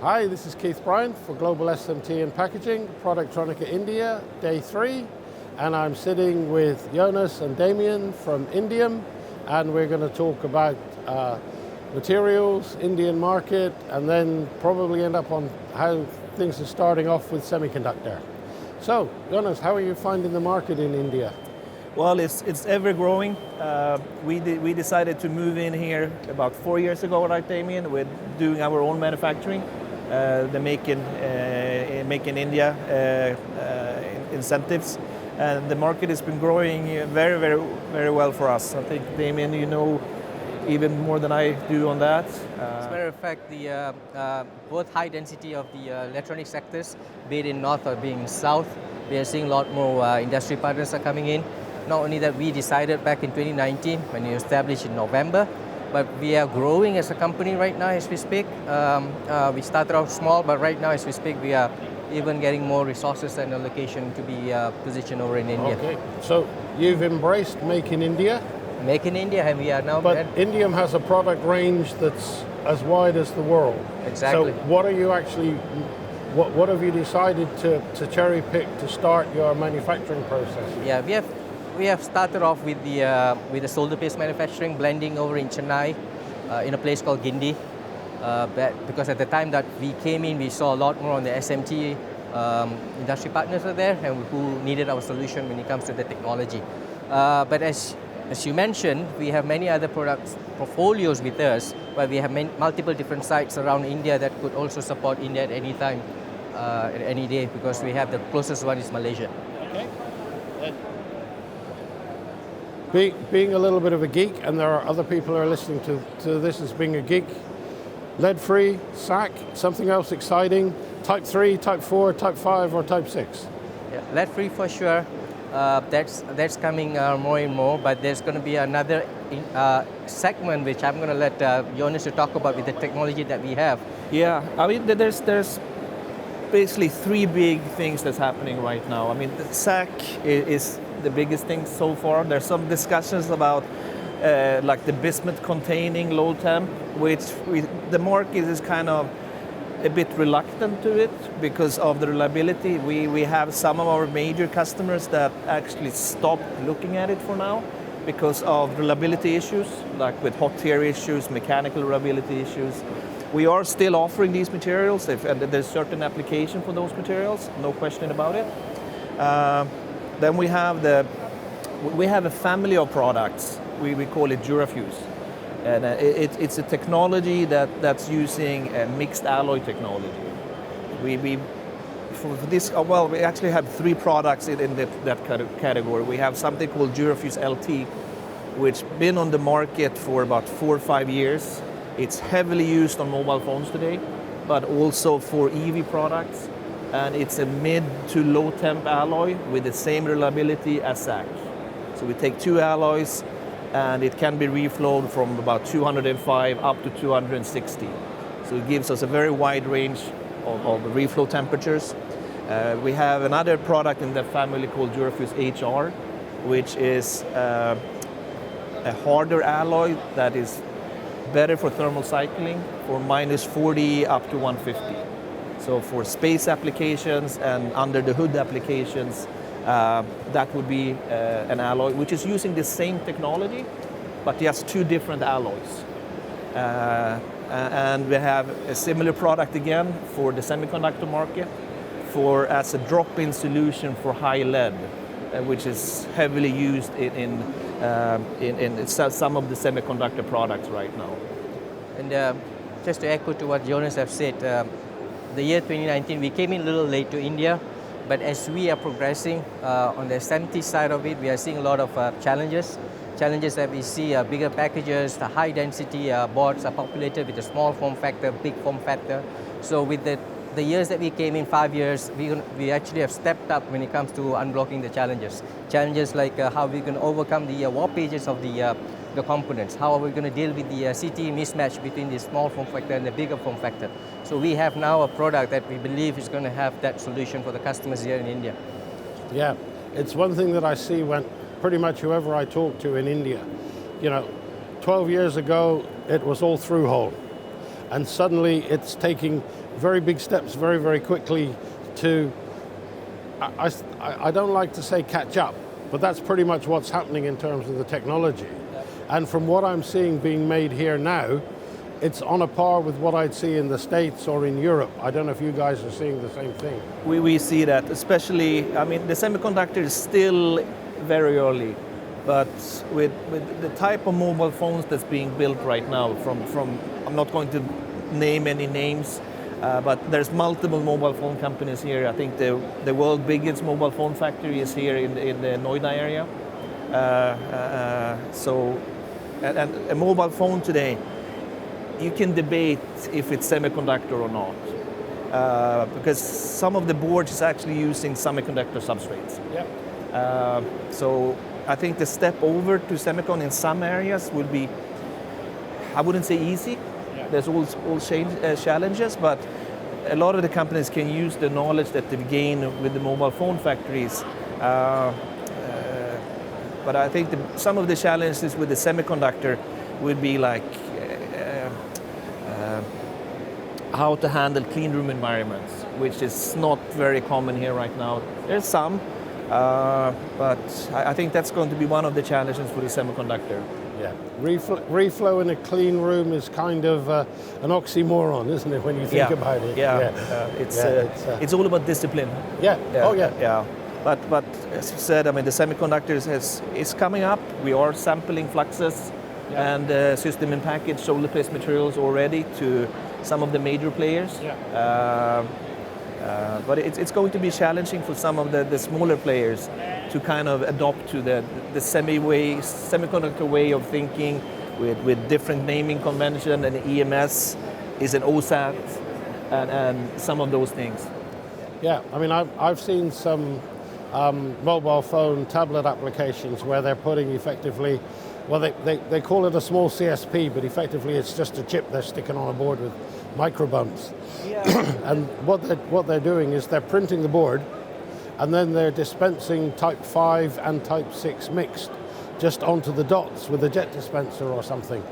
Hi, this is Keith Bryant for Global SMT and Packaging, Productronica India, Day 3. And I'm sitting with Jonas and Damian from Indium, and we're going to talk about materials, Indian market, and then probably end up on how things are starting off with semiconductor. So, Jonas, how are you finding the market in India? Well, it's ever growing. We decided to move in here about 4 years ago, right, Damian? We're doing our own manufacturing, the Make in India incentives, and the market has been growing very, very, very well for us. I think, Damian, you know even more than I do on that. As a matter of fact, the both high density of the electronic sectors, be it in north or being in south, we are seeing a lot more industry partners are coming in. Not only that, we decided back in 2019 when we established in November, but we are growing as a company right now as we speak. We started off small, but right now as we speak, we are even getting more resources and allocation to be positioned over in India. Okay, so you've embraced Make in India? Make in India, and we are now... But Indium has a product range that's as wide as the world. Exactly. So what are you actually, what have you decided to cherry pick to start your manufacturing process? Yeah, we have started off with the solder paste manufacturing, blending over in Chennai, in a place called Guindy. Because at the time that we came in, we saw a lot more on the SMT industry partners are there, and who needed our solution when it comes to the technology. But as you mentioned, we have many other products portfolios with us, where we have multiple different sites around India that could also support India at any time, at any day, because we have the closest one is Malaysia. Okay. Being a little bit of a geek, and there are other people who are listening to this as being a geek, lead-free, SAC, something else exciting, type 3, type 4, type 5, or type 6? Yeah, lead-free for sure. That's coming more and more, but there's going to be another segment which I'm going to let Jonas to talk about with the technology that we have. Yeah, I mean, there's basically three big things that's happening right now. I mean, the SAC is the biggest thing so far. There's some discussions about like the bismuth containing low temp, which the market is kind of a bit reluctant to it because of the reliability. We have some of our major customers that actually stopped looking at it for now because of reliability issues, like with hot tear issues, mechanical reliability issues. We are still offering these materials, and there's certain application for those materials, no question about it. Then we have a family of products. We call it Durafuse. And it's a technology that's using mixed alloy technology. We actually have three products in that category. We have something called Durafuse LT, which been on the market for about 4 or 5 years. It's heavily used on mobile phones today, but also for EV products. And it's a mid to low temp alloy with the same reliability as SAC. So we take two alloys, and it can be reflowed from about 205 up to 260. So it gives us a very wide range of reflow temperatures. We have another product in the family called Durafuse HR, which is a harder alloy that is better for thermal cycling for -40 up to 150. So for space applications and under the hood applications, that would be an alloy which is using the same technology, but just two different alloys. And we have a similar product again for the semiconductor market, as a drop-in solution for high lead, which is heavily used in some of the semiconductor products right now. And just to echo to what Jonas have said, the year 2019 we came in a little late to India. But as we are progressing on the SMT side of it, we are seeing a lot of challenges. Challenges that we see are bigger packages, the high density boards are populated with a small form factor, big form factor. So with the years that we came in, 5 years, we actually have stepped up when it comes to unblocking the challenges. Challenges like how we can overcome the warpages of the components. How are we going to deal with the CT mismatch between the small form factor and the bigger form factor? So we have now a product that we believe is going to have that solution for the customers here in India. Yeah, it's one thing that I see when pretty much whoever I talk to in India, 12 years ago, it was all through hole. and suddenly it's taking very big steps very, very quickly to, I don't like to say catch up, but that's pretty much what's happening in terms of the technology. And from what I'm seeing being made here now, it's on a par with what I'd see in the States or in Europe. I don't know if you guys are seeing the same thing. We see that, especially, I mean, the semiconductor is still very early, but with the type of mobile phones that's being built right now from I'm not going to name any names, but there's multiple mobile phone companies here. I think the world's biggest mobile phone factory is here in the Noida area. And a mobile phone today, you can debate if it's semiconductor or not, because some of the boards is actually using semiconductor substrates. Yep. So I think the step over to semicon in some areas will be, I wouldn't say easy. Yeah. There's all challenges, but a lot of the companies can use the knowledge that they've gained with the mobile phone factories. But I think some of the challenges with the semiconductor would be like how to handle clean room environments, which is not very common here right now. There's some, but I think that's going to be one of the challenges for the semiconductor. Yeah, reflow in a clean room is kind of an oxymoron, isn't it, when you think about it? Yeah, it's all about discipline. Yeah. Oh yeah. Yeah, but as you said, I mean, the semiconductors is coming up. We are sampling fluxes and system in package solar paste materials already to some of the major players. Yeah. But it's going to be challenging for some of the smaller players to kind of adopt to the semiconductor way of thinking with different naming convention, and EMS is an OSAT and some of those things. Yeah, I mean, I've seen some mobile phone tablet applications where they're putting effectively, well, they call it a small CSP, but effectively it's just a chip they're sticking on a board with micro bumps. Yeah. And what they're doing is they're printing the board, and then they're dispensing type 5 and type 6 mixed just onto the dots with a jet dispenser or something.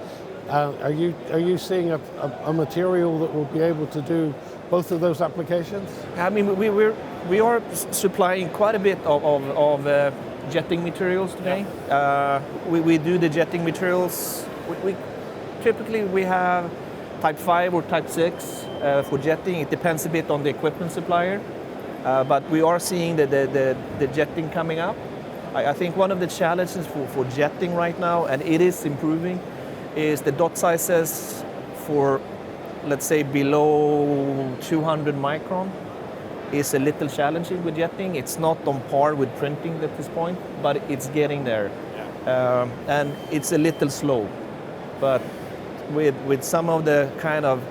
Are you seeing a material that will be able to do both of those applications? I mean, we are supplying quite a bit of jetting materials today. We do the jetting materials. We typically have type 5 or type 6 for jetting. It depends a bit on the equipment supplier, but we are seeing the jetting coming up. I think one of the challenges for jetting right now, and it is improving, is the dot sizes for, let's say, below 200 micron is a little challenging with jetting. It's not on par with printing at this point, but it's getting there. Yeah. And it's a little slow. But with some of the kind of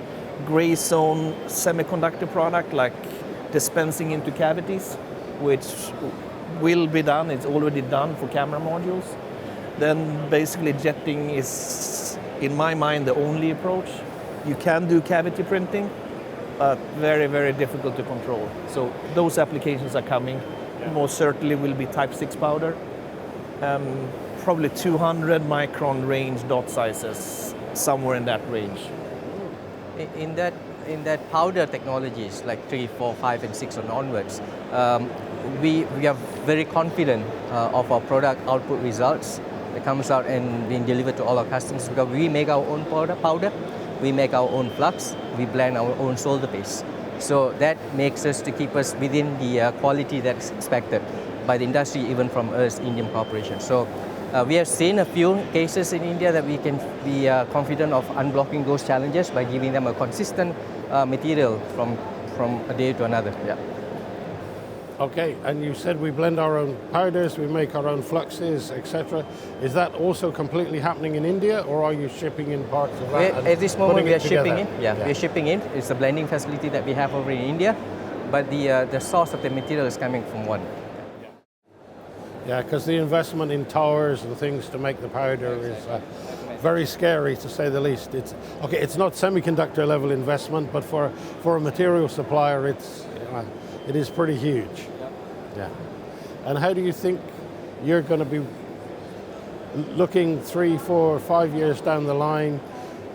gray zone semiconductor product, like dispensing into cavities, which will be done, it's already done for camera modules, then basically jetting is, in my mind, the only approach. You can do cavity printing, but very, very difficult to control. So those applications are coming. Yeah. Most certainly will be type 6 powder. Probably 200 micron range dot sizes, somewhere in that range. In that powder technologies like 3, 4, 5, and 6 and onwards, we are very confident of our product output results that comes out and being delivered to all our customers, because we make our own powder, we make our own flux, we blend our own solder paste. So that makes us to keep us within the quality that's expected by the industry, even from us, Indium Corporation. So we have seen a few cases in India that we can be confident of unblocking those challenges by giving them a consistent material from a day to another. Yeah. Okay, and you said we blend our own powders, we make our own fluxes, etc. Is that also completely happening in India, or are you shipping in parts of that? At this moment, we are shipping in. Yeah, we're shipping in. It's a blending facility that we have over in India, but the source of the material is coming from one. Yeah, because the investment in towers and things to make the powder is very scary, to say the least. It's not semiconductor level investment, but for a material supplier, it is pretty huge. Yeah. And how do you think you're going to be looking 3, 4, 5 years down the line?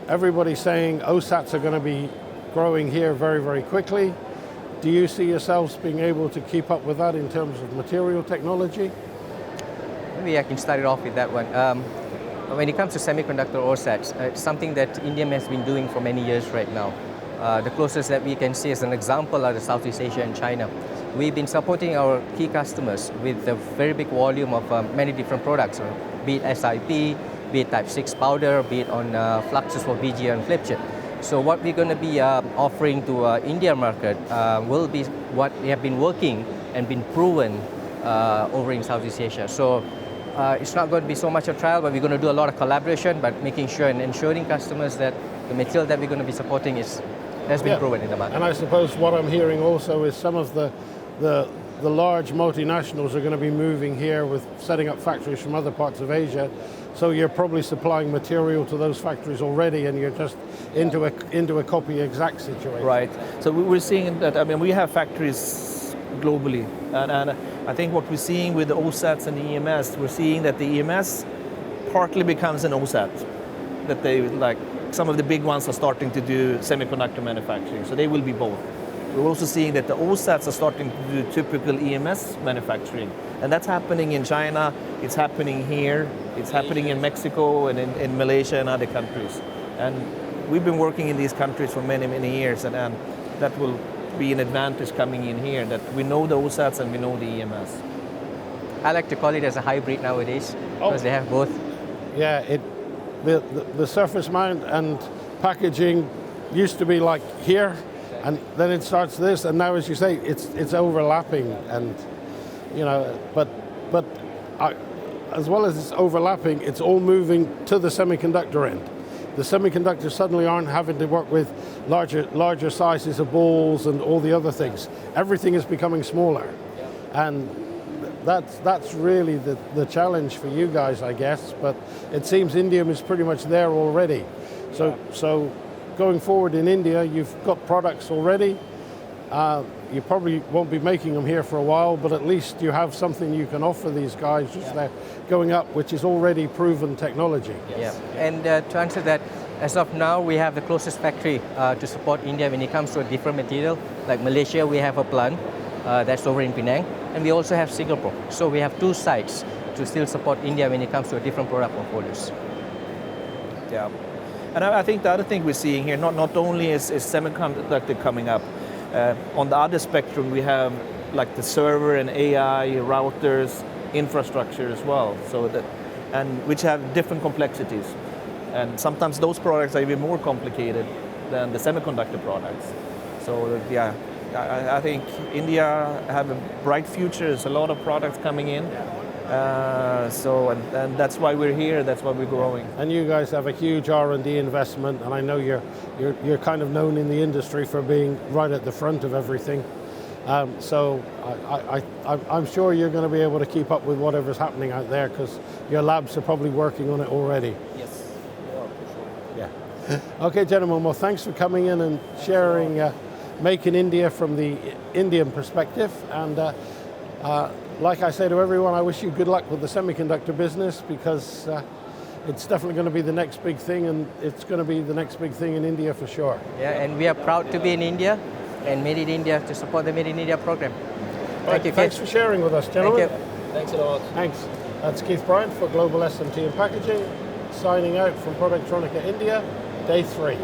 everybody's saying OSATs are going to be growing here very, very quickly. Do you see yourselves being able to keep up with that in terms of material technology? Maybe I can start it off with that one. When it comes to semiconductor OSATs, it's something that Indium has been doing for many years right now. The closest that we can see as an example are the Southeast Asia and China. We've been supporting our key customers with a very big volume of many different products, be it SiP, be it Type 6 powder, be it on fluxes for BGA and flip chip. So what we're going to be offering to India market will be what we have been working and been proven over in Southeast Asia. So it's not going to be so much a trial, but we're going to do a lot of collaboration, but making sure and ensuring customers that the material that we're going to be supporting has been proven in the market. And I suppose what I'm hearing also is some of the large multinationals are going to be moving here with setting up factories from other parts of Asia. So you're probably supplying material to those factories already, and you're just into a copy exact situation. Right. So we're seeing that. I mean, we have factories globally, and I think what we're seeing with the OSATs and the EMS, we're seeing that the EMS partly becomes an OSAT. That they like some of the big ones are starting to do semiconductor manufacturing, so they will be both. We're also seeing that the OSATs are starting to do typical EMS manufacturing. And that's happening in China, it's happening here, it's happening in Mexico and in Malaysia and other countries. And we've been working in these countries for many, many years, and that will be an advantage coming in here, that we know the OSATs and we know the EMS. I like to call it as a hybrid nowadays, because they have both. Yeah, the surface mount and packaging used to be like here, and then it starts this, and now, as you say, it's overlapping, and but as well as it's overlapping, it's all moving to the semiconductor end. The semiconductors suddenly aren't having to work with larger sizes of balls and all the other things. Everything is becoming smaller, and that's really the challenge for you guys, I guess. But it seems Indium is pretty much there already. So going forward in India, you've got products already. You probably won't be making them here for a while, but at least you have something you can offer these guys just there going up, which is already proven technology. Yeah, and to answer that, as of now, we have the closest factory to support India when it comes to a different material. Like Malaysia, we have a plant that's over in Penang, and we also have Singapore. So we have two sites to still support India when it comes to a different product portfolios. Yeah, and I think the other thing we're seeing here, not only is semiconductor coming up, on the other spectrum we have like the server and AI routers infrastructure as well, which have different complexities, and sometimes those products are even more complicated than the semiconductor products. So yeah, I think India have a bright future. There's a lot of products coming in. And that's why we're here, that's why we're growing. And you guys have a huge R&D investment, and I know you're kind of known in the industry for being right at the front of everything. So I'm sure you're going to be able to keep up with whatever's happening out there, because your labs are probably working on it already. Yes, Yeah. Okay, gentlemen, well, thanks for coming in and sharing Make in India from the Indian perspective. And like I say to everyone, I wish you good luck with the semiconductor business, because it's definitely going to be the next big thing, and it's going to be the next big thing in India for sure. Yeah, and we are proud to be in India and Made in India to support the Made in India program. Thank you, Keith. Thanks for sharing with us, gentlemen. Thank you. thanks a lot. Thanks. That's Keith Bryant for Global SMT and Packaging, signing out from Productronica India, Day 3.